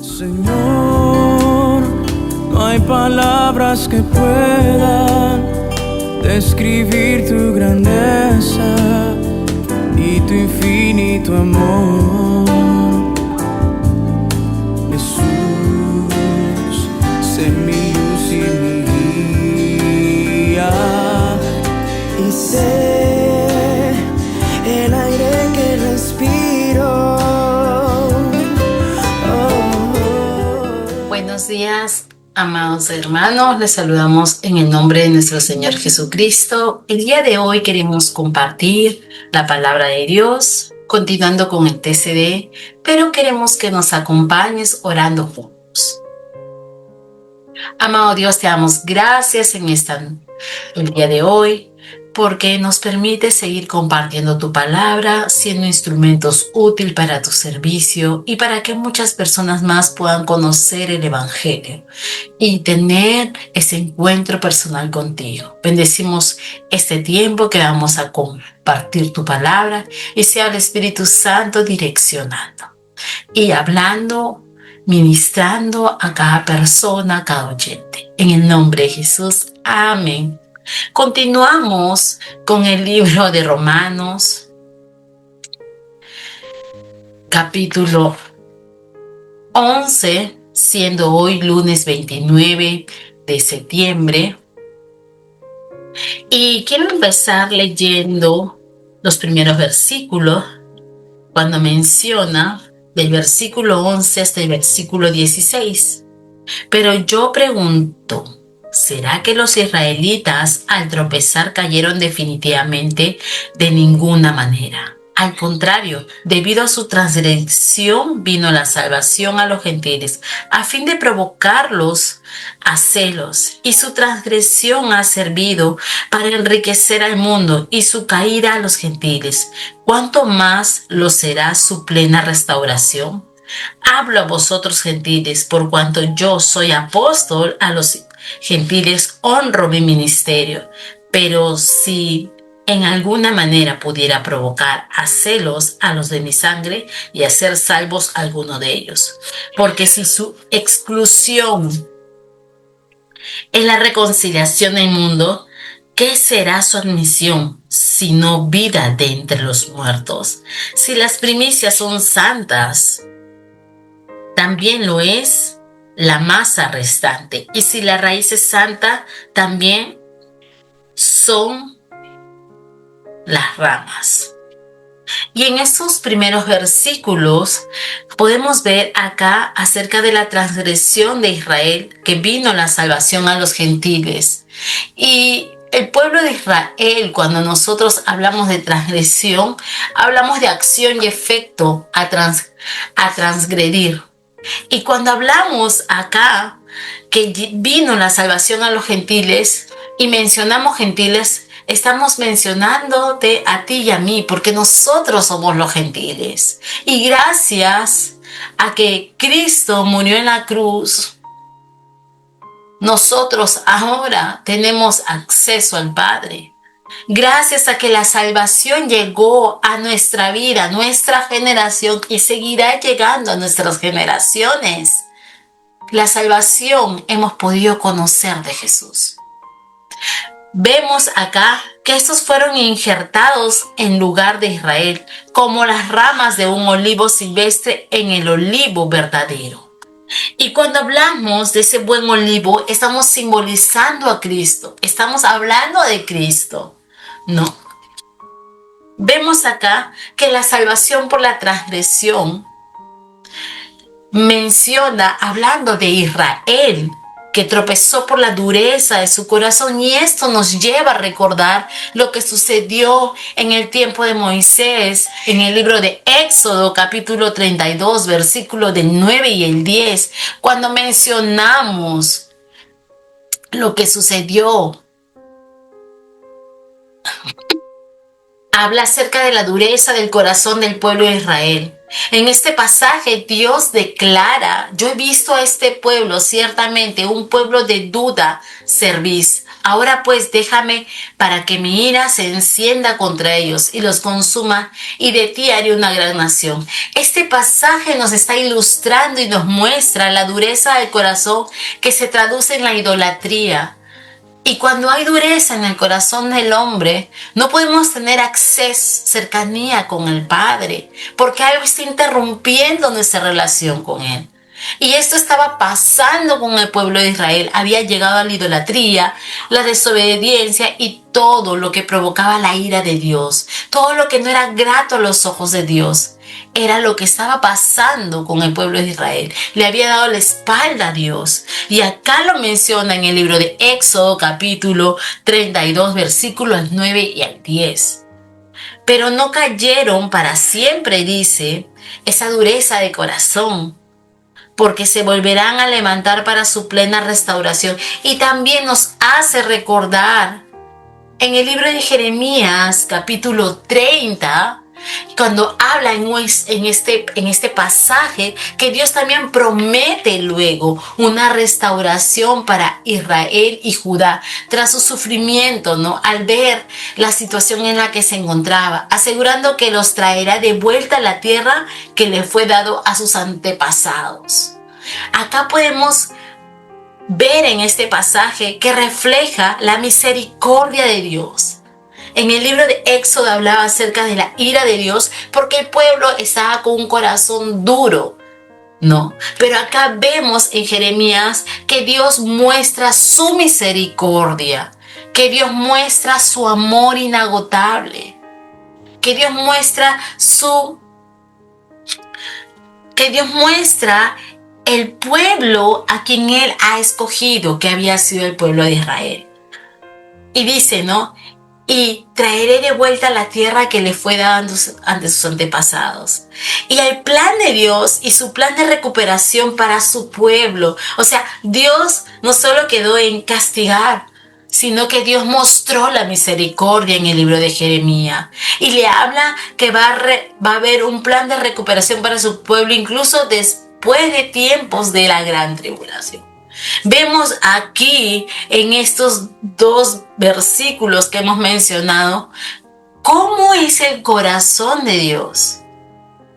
Señor, no hay palabras que puedan describir tu grandeza y tu infinito amor. Jesús, sé mi luz y mi guía, y sé el aire que respiro. Buenos días, amados hermanos, les saludamos en el nombre de nuestro Señor Jesucristo. El día de hoy queremos compartir la palabra de Dios, continuando con el TCD, pero queremos que nos acompañes orando juntos. Amado Dios, te damos gracias el día de hoy, porque nos permite seguir compartiendo tu palabra, siendo instrumentos útiles para tu servicio y para que muchas personas más puedan conocer el Evangelio y tener ese encuentro personal contigo. Bendecimos este tiempo que vamos a compartir tu palabra y sea el Espíritu Santo direccionando y hablando, ministrando a cada persona, a cada oyente. En el nombre de Jesús, amén. Continuamos con el libro de Romanos, capítulo 11, siendo hoy lunes 29 de septiembre. Y quiero empezar leyendo los primeros versículos, cuando menciona del versículo 11 hasta el versículo 16. Pero yo pregunto, ¿será que los israelitas al tropezar cayeron definitivamente? De ninguna manera. Al contrario, debido a su transgresión vino la salvación a los gentiles, a fin de provocarlos a celos. Y su transgresión ha servido para enriquecer al mundo y su caída a los gentiles. ¿Cuánto más lo será su plena restauración? Hablo a vosotros gentiles, por cuanto yo soy apóstol a los gentiles, honro mi ministerio. Pero si en alguna manera pudiera provocar a celos a los de mi sangre y hacer salvos a alguno de ellos. Porque si su exclusión es la reconciliación del mundo, ¿qué será su admisión sino vida de entre los muertos? Si las primicias son santas, también lo es la masa restante. Y si la raíz es santa, también son las ramas. Y en estos primeros versículos podemos ver acá acerca de la transgresión de Israel, que vino la salvación a los gentiles. Y el pueblo de Israel, cuando nosotros hablamos de transgresión, hablamos de acción y efecto a transgredir. Y cuando hablamos acá que vino la salvación a los gentiles y mencionamos gentiles, estamos mencionándote a ti y a mí, porque nosotros somos los gentiles. Y gracias a que Cristo murió en la cruz, nosotros ahora tenemos acceso al Padre. Gracias a que la salvación llegó a nuestra vida, a nuestra generación, y seguirá llegando a nuestras generaciones. La salvación hemos podido conocer de Jesús. Vemos acá que estos fueron injertados en lugar de Israel, como las ramas de un olivo silvestre en el olivo verdadero. Y cuando hablamos de ese buen olivo, estamos simbolizando a Cristo, estamos hablando de Cristo. No. Vemos acá que la salvación por la transgresión menciona, hablando de Israel, que tropezó por la dureza de su corazón, y esto nos lleva a recordar lo que sucedió en el tiempo de Moisés, en el libro de Éxodo, capítulo 32, versículo del 9 y el 10, cuando mencionamos lo que sucedió habla acerca de la dureza del corazón del pueblo de Israel. En este pasaje Dios declara: yo he visto a este pueblo, ciertamente un pueblo de duda cerviz. Ahora pues déjame para que mi ira se encienda contra ellos y los consuma, y de ti haré una gran nación. Este pasaje nos está ilustrando y nos muestra la dureza del corazón que se traduce en la idolatría. Y cuando hay dureza en el corazón del hombre, no podemos tener acceso, cercanía con el Padre, porque algo está interrumpiendo nuestra relación con Él. Y esto estaba pasando con el pueblo de Israel. Había llegado a la idolatría, la desobediencia y todo lo que provocaba la ira de Dios. Todo lo que no era grato a los ojos de Dios. Era lo que estaba pasando con el pueblo de Israel. Le había dado la espalda a Dios. Y acá lo menciona en el libro de Éxodo, capítulo 32, versículos 9 y al 10. Pero no cayeron para siempre, dice, esa dureza de corazón, porque se volverán a levantar para su plena restauración. Y también nos hace recordar en el libro de Jeremías, capítulo 30, cuando habla en este pasaje, que Dios también promete luego una restauración para Israel y Judá tras su sufrimiento, ¿no? Al ver la situación en la que se encontraba, asegurando que los traerá de vuelta a la tierra que le fue dado a sus antepasados. Acá podemos ver en este pasaje que refleja la misericordia de Dios. En el libro de Éxodo hablaba acerca de la ira de Dios porque el pueblo estaba con un corazón duro, ¿no? Pero acá vemos en Jeremías que Dios muestra su misericordia, que Dios muestra su amor inagotable, que Dios muestra el pueblo a quien Él ha escogido, que había sido el pueblo de Israel. Y dice, ¿no? Y traeré de vuelta la tierra que le fue dada ante sus antepasados. Y el plan de Dios y su plan de recuperación para su pueblo. O sea, Dios no solo quedó en castigar, sino que Dios mostró la misericordia en el libro de Jeremías. Y le habla que va a haber un plan de recuperación para su pueblo, incluso después de tiempos de la gran tribulación. Vemos aquí en estos dos versículos que hemos mencionado cómo es el corazón de Dios.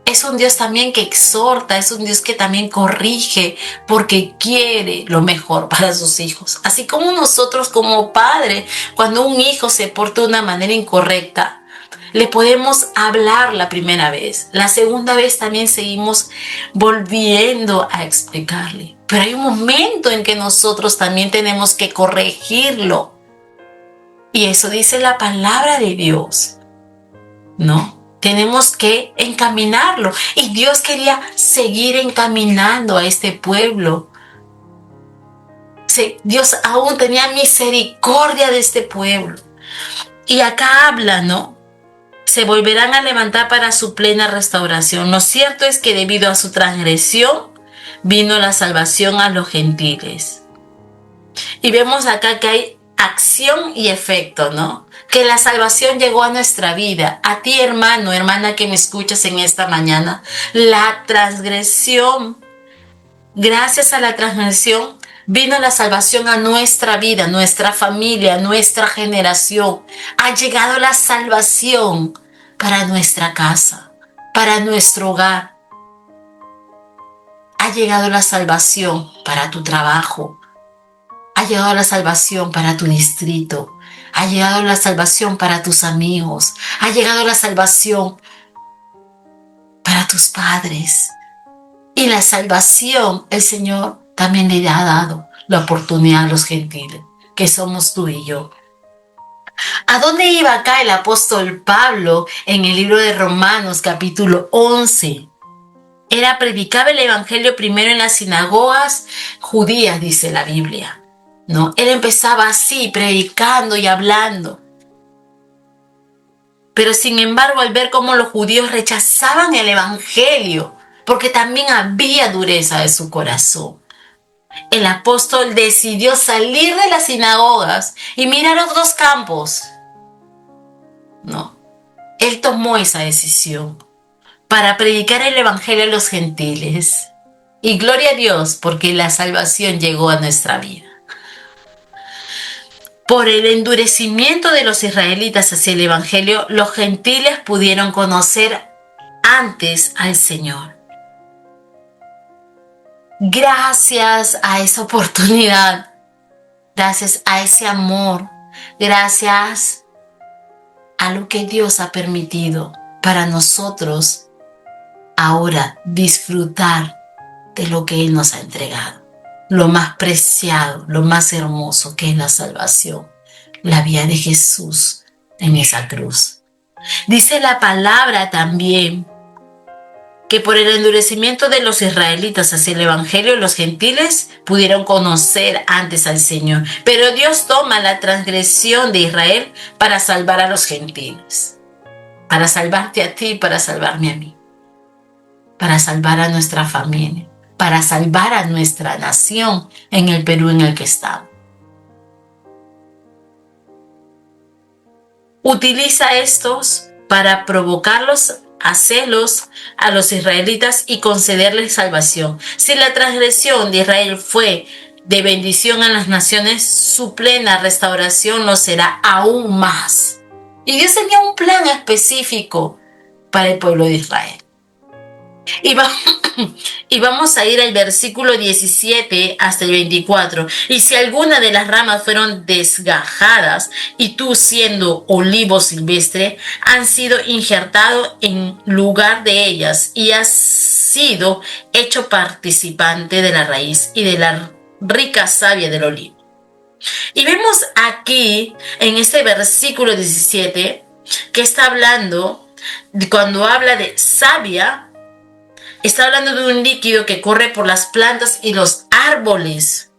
Es un Dios también que exhorta, es un Dios que también corrige porque quiere lo mejor para sus hijos. Así como nosotros como padres, cuando un hijo se porta de una manera incorrecta, le podemos hablar la primera vez. La segunda vez también seguimos volviendo a explicarle. Pero hay un momento en que nosotros también tenemos que corregirlo. Y eso dice la palabra de Dios, ¿no? Tenemos que encaminarlo. Y Dios quería seguir encaminando a este pueblo. Dios aún tenía misericordia de este pueblo. Y acá habla, ¿no? Se volverán a levantar para su plena restauración. Lo cierto es que debido a su transgresión vino la salvación a los gentiles. Y vemos acá que hay acción y efecto, ¿no? Que la salvación llegó a nuestra vida. A ti, hermano, hermana que me escuchas en esta mañana. La transgresión, gracias a la transgresión, vino la salvación a nuestra vida, nuestra familia, nuestra generación. Ha llegado la salvación para nuestra casa, para nuestro hogar. Ha llegado la salvación para tu trabajo. Ha llegado la salvación para tu distrito. Ha llegado la salvación para tus amigos. Ha llegado la salvación para tus padres. Y la salvación, el Señor también le ha dado la oportunidad a los gentiles, que somos tú y yo. ¿A dónde iba acá el apóstol Pablo en el libro de Romanos, capítulo 11? Predicaba el evangelio primero en las sinagogas judías, dice la Biblia, ¿no? Él empezaba así, predicando y hablando. Pero sin embargo, al ver cómo los judíos rechazaban el evangelio, porque también había dureza de su corazón, el apóstol decidió salir de las sinagogas y mirar otros campos, ¿no? Él tomó esa decisión para predicar el evangelio a los gentiles. Y gloria a Dios porque la salvación llegó a nuestra vida. Por el endurecimiento de los israelitas hacia el evangelio, los gentiles pudieron conocer antes al Señor. Gracias a esa oportunidad, gracias a ese amor, gracias a lo que Dios ha permitido para nosotros ahora disfrutar de lo que Él nos ha entregado. Lo más preciado, lo más hermoso que es la salvación, la vida de Jesús en esa cruz. Dice la palabra también que por el endurecimiento de los israelitas hacia el evangelio, los gentiles pudieron conocer antes al Señor. Pero Dios toma la transgresión de Israel para salvar a los gentiles, para salvarte a ti, para salvarme a mí, para salvar a nuestra familia, para salvar a nuestra nación en el Perú en el que estamos. Utiliza estos para provocarlos a celos a los israelitas y concederles salvación. Si la transgresión de Israel fue de bendición a las naciones, su plena restauración lo será aún más. Y Dios tenía un plan específico para el pueblo de Israel. Y vamos a ir al versículo 17 hasta el 24. Y si alguna de las ramas fueron desgajadas y tú, siendo olivo silvestre, han sido injertado en lugar de ellas y has sido hecho participante de la raíz y de la rica savia del olivo. Y vemos aquí en este versículo 17 que está hablando, cuando habla de savia, está hablando de un líquido que corre por las plantas y los árboles.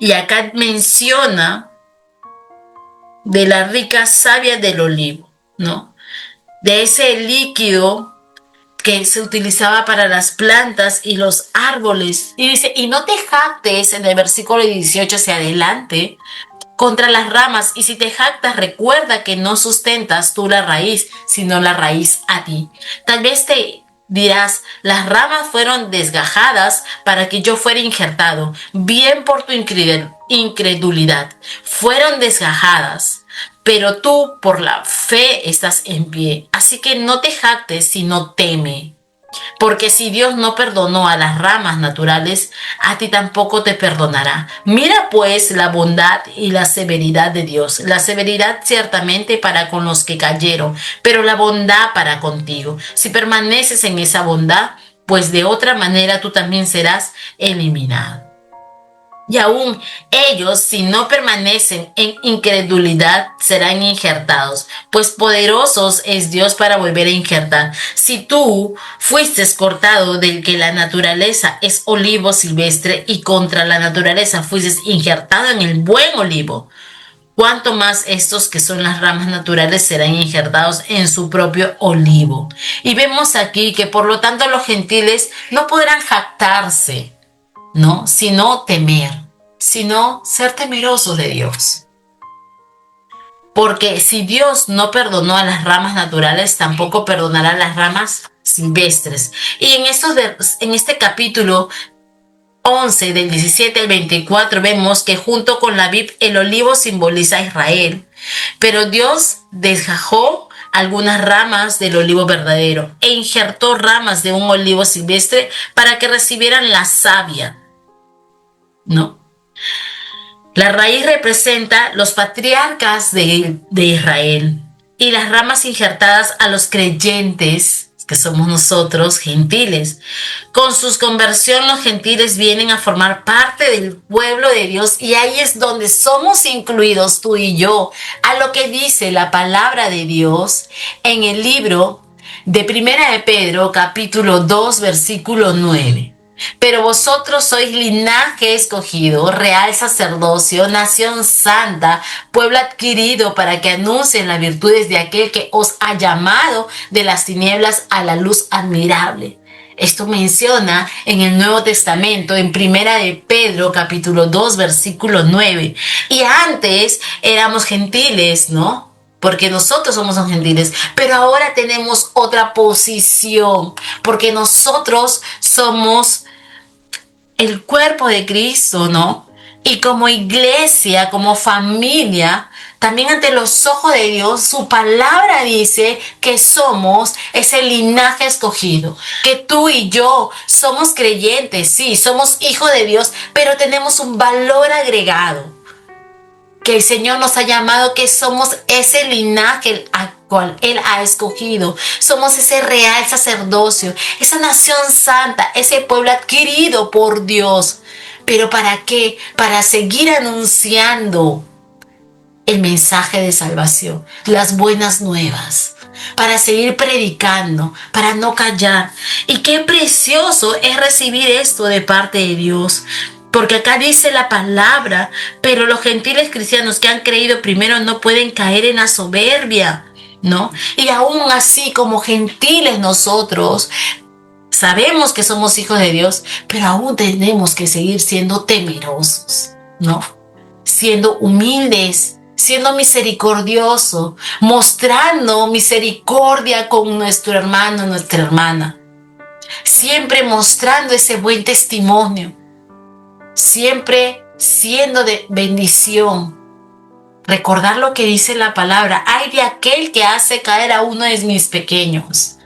Y acá menciona de la rica savia del olivo, ¿no? De ese líquido que se utilizaba para las plantas y los árboles. Y dice, y no te jactes en el versículo 18 hacia adelante contra las ramas. Y si te jactas, recuerda que no sustentas tú la raíz, sino la raíz a ti. Tal vez te dirás, las ramas fueron desgajadas para que yo fuera injertado. Bien por tu incredulidad. Fueron desgajadas, pero tú por la fe estás en pie. Así que no te jactes, sino teme. Porque si Dios no perdonó a las ramas naturales, a ti tampoco te perdonará. Mira pues la bondad y la severidad de Dios. La severidad ciertamente para con los que cayeron, pero la bondad para contigo. Si permaneces en esa bondad, pues de otra manera tú también serás eliminado. Y aún ellos, si no permanecen en incredulidad, serán injertados, pues poderosos es Dios para volver a injertar. Si tú fuiste cortado del que la naturaleza es olivo silvestre y contra la naturaleza fuiste injertado en el buen olivo, cuánto más estos que son las ramas naturales serán injertados en su propio olivo. Y vemos aquí que por lo tanto los gentiles no podrán jactarse, ¿no? Sino temer, sino ser temerosos de Dios. Porque si Dios no perdonó a las ramas naturales, tampoco perdonará a las ramas silvestres. Y en este capítulo 11, del 17 al 24, vemos que junto con la vid, el olivo simboliza a Israel. Pero Dios desgajó algunas ramas del olivo verdadero e injertó ramas de un olivo silvestre para que recibieran la savia, ¿no? La raíz representa los patriarcas de Israel y las ramas injertadas a los creyentes, que somos nosotros, gentiles. Con su conversión, los gentiles vienen a formar parte del pueblo de Dios y ahí es donde somos incluidos tú y yo, a lo que dice la palabra de Dios en el libro de Primera de Pedro, capítulo 2, versículo 9. Pero vosotros sois linaje escogido, real sacerdocio, nación santa, pueblo adquirido para que anuncien las virtudes de aquel que os ha llamado de las tinieblas a la luz admirable. Esto menciona en el Nuevo Testamento, en Primera de Pedro, capítulo 2, versículo 9. Y antes éramos gentiles, ¿no? porque nosotros somos los gentiles, pero ahora tenemos otra posición, porque nosotros somos el cuerpo de Cristo, ¿no? Y como iglesia, como familia, también ante los ojos de Dios, su palabra dice que somos ese linaje escogido, que tú y yo somos creyentes, sí, somos hijos de Dios, pero tenemos un valor agregado, que el Señor nos ha llamado, que somos ese linaje al cual Él ha escogido. Somos ese real sacerdocio, esa nación santa, ese pueblo adquirido por Dios. ¿Pero para qué? Para seguir anunciando el mensaje de salvación, las buenas nuevas, para seguir predicando, para no callar. Y qué precioso es recibir esto de parte de Dios. Porque acá dice la palabra, pero los gentiles cristianos que han creído primero no pueden caer en la soberbia, ¿no? Y aún así, como gentiles nosotros, sabemos que somos hijos de Dios, pero aún tenemos que seguir siendo temerosos, ¿no? Siendo humildes, siendo misericordiosos, mostrando misericordia con nuestro hermano, nuestra hermana. Siempre mostrando ese buen testimonio. Siempre siendo de bendición. Recordar lo que dice la palabra. Ay de aquel que hace caer a uno de mis pequeños.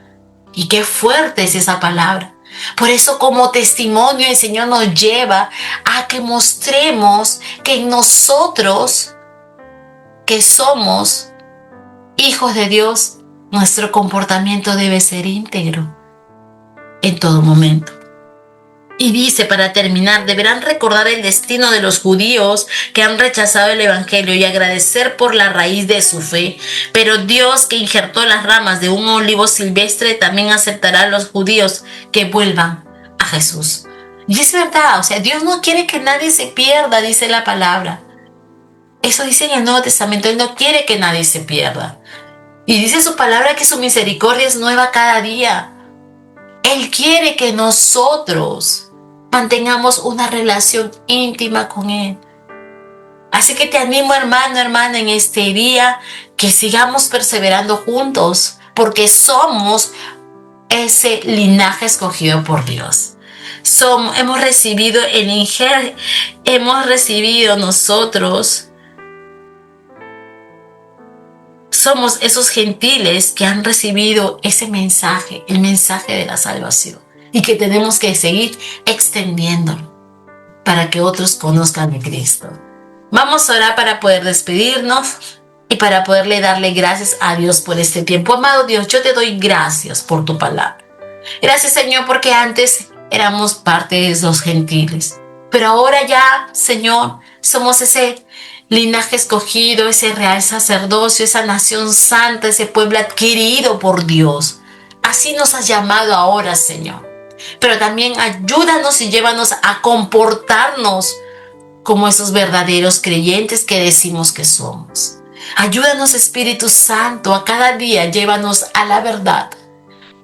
Y qué fuerte es esa palabra. Por eso, como testimonio, el Señor nos lleva a que mostremos que nosotros, que somos hijos de Dios, nuestro comportamiento debe ser íntegro en todo momento. Y dice, para terminar, deberán recordar el destino de los judíos que han rechazado el evangelio y agradecer por la raíz de su fe. Pero Dios, que injertó las ramas de un olivo silvestre, también aceptará a los judíos que vuelvan a Jesús. Y es verdad, o sea, Dios no quiere que nadie se pierda, dice la palabra. Eso dice en el Nuevo Testamento, Él no quiere que nadie se pierda. Y dice su palabra que su misericordia es nueva cada día. Él quiere que nosotros mantengamos una relación íntima con Él. Así que te animo, hermano, hermana, en este día, que sigamos perseverando juntos, porque somos ese linaje escogido por Dios. Hemos recibido nosotros, somos esos gentiles que han recibido ese mensaje, el mensaje de la salvación, y que tenemos que seguir extendiéndolo para que otros conozcan de Cristo. Vamos a orar para poder despedirnos y para poderle darle gracias a Dios por este tiempo. Amado Dios, yo te doy gracias por tu palabra. Gracias, Señor, porque antes éramos parte de los gentiles, pero ahora ya, Señor, somos ese linaje escogido, ese real sacerdocio, esa nación santa, ese pueblo adquirido por Dios. Así nos has llamado ahora, Señor. Pero también ayúdanos y llévanos a comportarnos como esos verdaderos creyentes que decimos que somos. Ayúdanos, Espíritu Santo, a cada día llévanos a la verdad.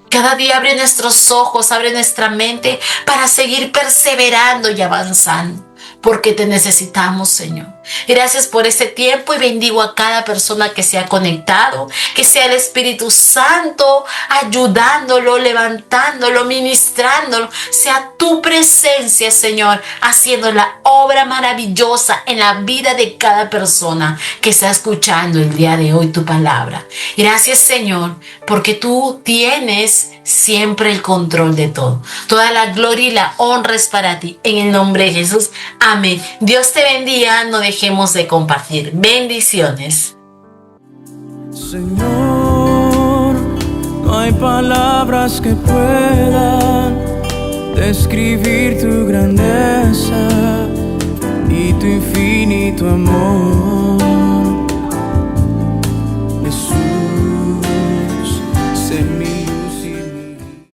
Cada día abre nuestros ojos, abre nuestra mente para seguir perseverando y avanzando, porque te necesitamos, Señor. Gracias por este tiempo y bendigo a cada persona que se ha conectado, que sea el Espíritu Santo ayudándolo, levantándolo, ministrándolo. Sea tu presencia, Señor, haciendo la obra maravillosa en la vida de cada persona que está escuchando el día de hoy tu palabra. Gracias, Señor, porque tú tienes siempre el control de todo. Toda la gloria y la honra es para ti. En el nombre de Jesús. Amén. Dios te bendiga. No dejemos de compartir. Bendiciones. Señor, no hay palabras que puedan describir tu grandeza y tu infinito amor.